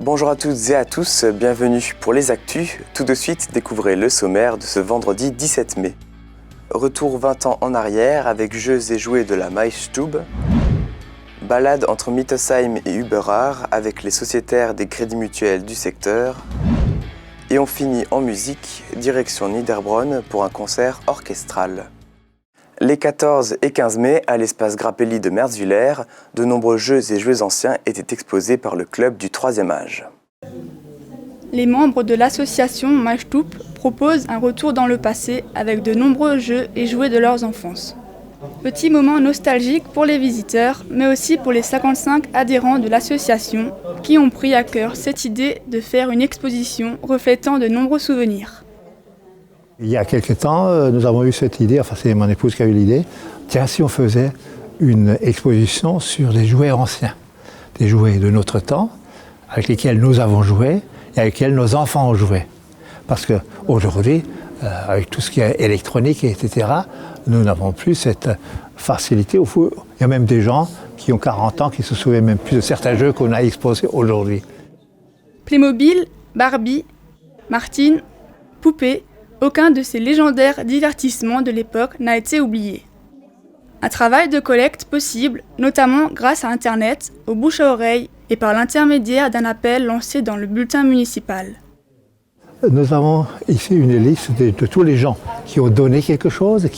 Bonjour à toutes et à tous, bienvenue pour les actus. Tout de suite, découvrez le sommaire de ce vendredi 17 mai. Retour 20 ans en arrière avec jeux et jouets de la Maisstube. Balade entre Mittesheim et Überar avec les sociétaires des crédits mutuels du secteur. Et on finit en musique, direction Niederbronn pour un concert orchestral. Les 14 et 15 mai, à l'espace Grappelli de Merzwiller, de nombreux jeux et jouets anciens étaient exposés par le club du 3e âge. Les membres de l'association Maisstube proposent un retour dans le passé avec de nombreux jeux et jouets de leur enfance. Petit moment nostalgique pour les visiteurs, mais aussi pour les 55 adhérents de l'association qui ont pris à cœur cette idée de faire une exposition reflétant de nombreux souvenirs. Il y a quelques temps, nous avons eu cette idée, enfin c'est mon épouse qui a eu l'idée, tiens si on faisait une exposition sur des jouets anciens, des jouets de notre temps, avec lesquels nous avons joué et avec lesquels nos enfants ont joué. Parce qu'aujourd'hui, avec tout ce qui est électronique, etc., nous n'avons plus cette facilité. Il y a même des gens qui ont 40 ans qui se souviennent même plus de certains jeux qu'on a exposés aujourd'hui. Playmobil, Barbie, Martine, Poupée, aucun de ces légendaires divertissements de l'époque n'a été oublié. Un travail de collecte possible, notamment grâce à Internet, au bouche à oreille et par l'intermédiaire d'un appel lancé dans le bulletin municipal. Nous avons ici une liste de tous les gens qui ont donné quelque chose,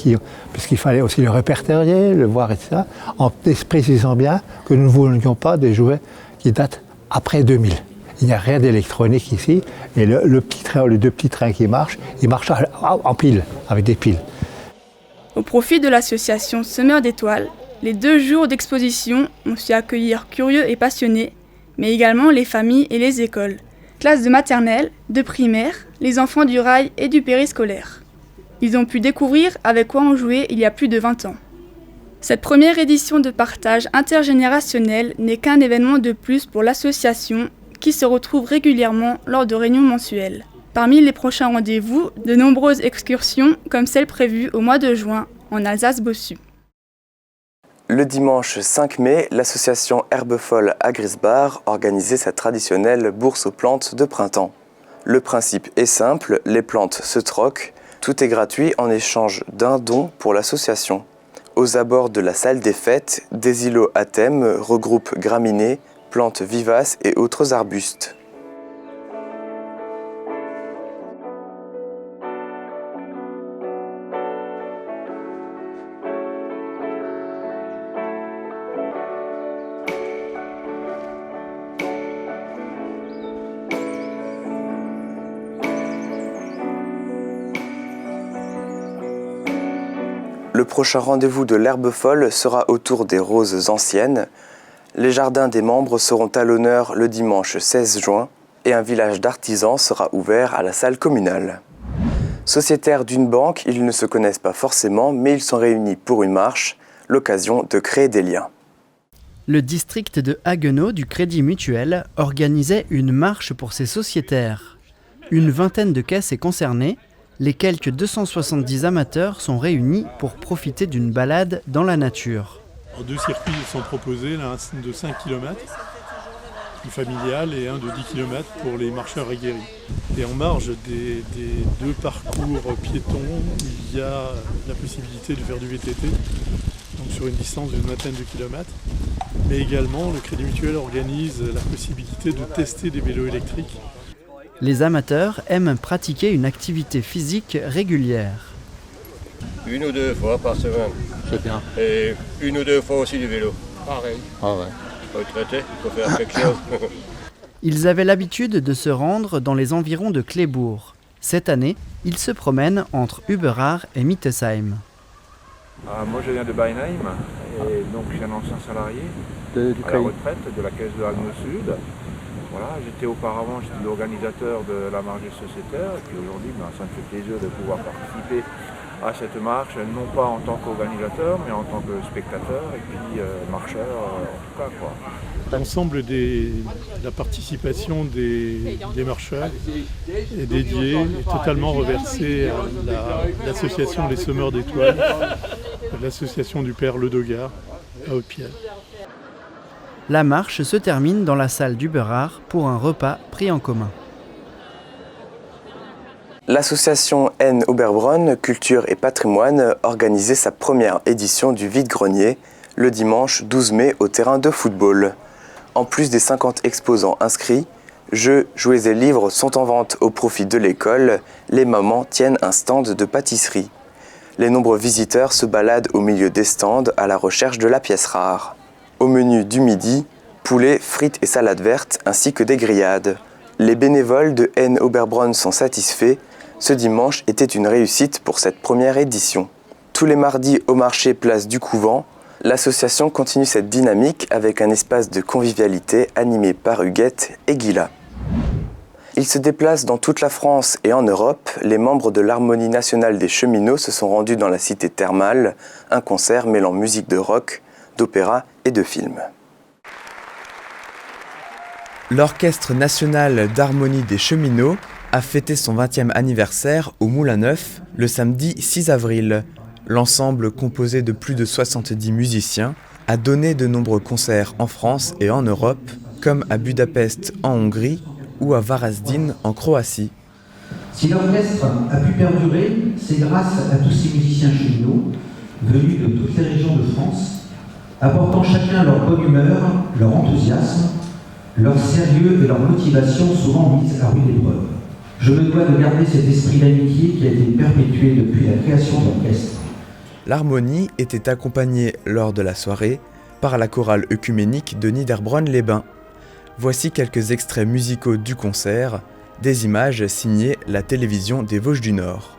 puisqu'il fallait aussi le répertorier, le voir, etc., en précisant bien que nous ne voulions pas des jouets qui datent après 2000. Il n'y a rien d'électronique ici, et le petit train, les deux petits trains qui marchent, ils marchent en pile, avec des piles. Au profit de l'association Semeurs d'étoiles, les 2 jours d'exposition ont su accueillir curieux et passionnés, mais également les familles et les écoles. Classes de maternelle, de primaire, les enfants du rail et du périscolaire. Ils ont pu découvrir avec quoi on jouait il y a plus de 20 ans. Cette première édition de partage intergénérationnel n'est qu'un événement de plus pour l'association qui se retrouve régulièrement lors de réunions mensuelles. Parmi les prochains rendez-vous, de nombreuses excursions comme celle prévue au mois de juin en Alsace-Bossu. Le dimanche 5 mai, l'association Herbe Folle à Griesbach organisait sa traditionnelle bourse aux plantes de printemps. Le principe est simple, les plantes se troquent, tout est gratuit en échange d'un don pour l'association. Aux abords de la salle des fêtes, des îlots à thème regroupent graminées, plantes vivaces et autres arbustes. Le prochain rendez-vous de l'Herbe Folle sera autour des roses anciennes. Les jardins des membres seront à l'honneur le dimanche 16 juin et un village d'artisans sera ouvert à la salle communale. Sociétaires d'une banque, ils ne se connaissent pas forcément, mais ils sont réunis pour une marche, l'occasion de créer des liens. Le district de Haguenau du Crédit Mutuel organisait une marche pour ses sociétaires. Une vingtaine de caisses est concernée. Les quelques 270 amateurs sont réunis pour profiter d'une balade dans la nature. 2 circuits sont proposés, l'un de 5 km, plus familial, et un de 10 km pour les marcheurs aguerris. Et en marge des 2 parcours piétons, il y a la possibilité de faire du VTT, donc sur une distance d'une vingtaine de kilomètres. Mais également, le Crédit Mutuel organise la possibilité de tester des vélos électriques. Les amateurs aiment pratiquer une activité physique régulière. 1 ou 2 fois par semaine. C'est bien. Et 1 ou 2 fois aussi du vélo. Pareil. Ah ouais. Retraité, il faut faire quelque chose. Ils avaient l'habitude de se rendre dans les environs de Clébourg. Cette année, ils se promènent entre Überar et Mittesheim. Moi je viens de Beinheim et donc je suis un ancien salarié à la retraite de la caisse de Haguenau Sud. Voilà, j'étais l'organisateur de la marche des sociétaires et puis aujourd'hui ça me fait plaisir de pouvoir participer à cette marche, non pas en tant qu'organisateur mais en tant que spectateur et puis marcheur en tout cas, quoi. L'ensemble de la participation des marcheurs est dédiée, est totalement reversée à l'association Les Semeurs d'étoiles, à l'association du Père Le Dogar à Haute-Pierre. 1 mai, La marche se termine dans la salle du Beurard pour un repas pris en commun. L'association N Oberbronn Culture et Patrimoine organisait sa première édition du vide-grenier le dimanche 12 mai au terrain de football. En plus des 50 exposants inscrits, jeux, jouets et livres sont en vente au profit de l'école. Les mamans tiennent un stand de pâtisserie. Les nombreux visiteurs se baladent au milieu des stands à la recherche de la pièce rare. Au menu du midi, poulet, frites et salade verte ainsi que des grillades. Les bénévoles de N Oberbronn sont satisfaits. Ce dimanche était une réussite pour cette première édition. Tous les mardis au marché Place du Couvent, l'association continue cette dynamique avec un espace de convivialité animé par Huguette et Guilla. Ils se déplacent dans toute la France et en Europe. Les membres de l'Harmonie nationale des cheminots se sont rendus dans la cité thermale, un concert mêlant musique de rock, d'opéra et de film. L'Orchestre national d'harmonie des cheminots a fêté son 20e anniversaire au Moulin Neuf le samedi 6 avril. L'ensemble, composé de plus de 70 musiciens, a donné de nombreux concerts en France et en Europe, comme à Budapest en Hongrie ou à Varaždin en Croatie. Si l'orchestre a pu perdurer, c'est grâce à tous ces musiciens cheminots, venus de toutes les régions de France, apportant chacun leur bonne humeur, leur enthousiasme, leur sérieux et leur motivation souvent mises à rude épreuve. Je me dois de garder cet esprit d'amitié qui a été perpétué depuis la création de l'orchestre. L'harmonie était accompagnée lors de la soirée par la chorale œcuménique de Niederbronn-les-Bains. Voici quelques extraits musicaux du concert, des images signées la télévision des Vosges du Nord.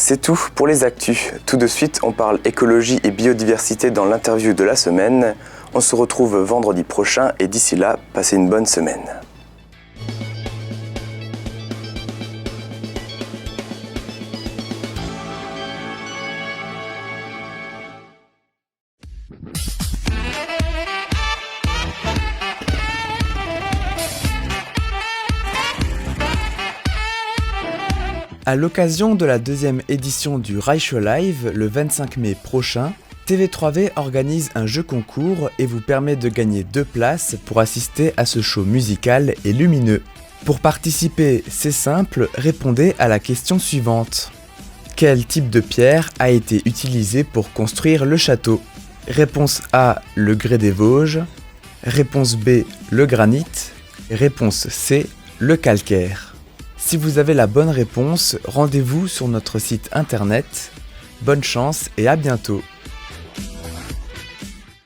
C'est tout pour les actus. Tout de suite, on parle écologie et biodiversité dans l'interview de la semaine. On se retrouve vendredi prochain et d'ici là, passez une bonne semaine. À l'occasion de la deuxième édition du Reiche Live, le 25 mai prochain, TV3V organise un jeu concours et vous permet de gagner 2 places pour assister à ce show musical et lumineux. Pour participer, c'est simple, répondez à la question suivante. Quel type de pierre a été utilisé pour construire le château ? Réponse A, le grès des Vosges. Réponse B, le granit. Réponse C, le calcaire. Si vous avez la bonne réponse, rendez-vous sur notre site internet. Bonne chance et à bientôt.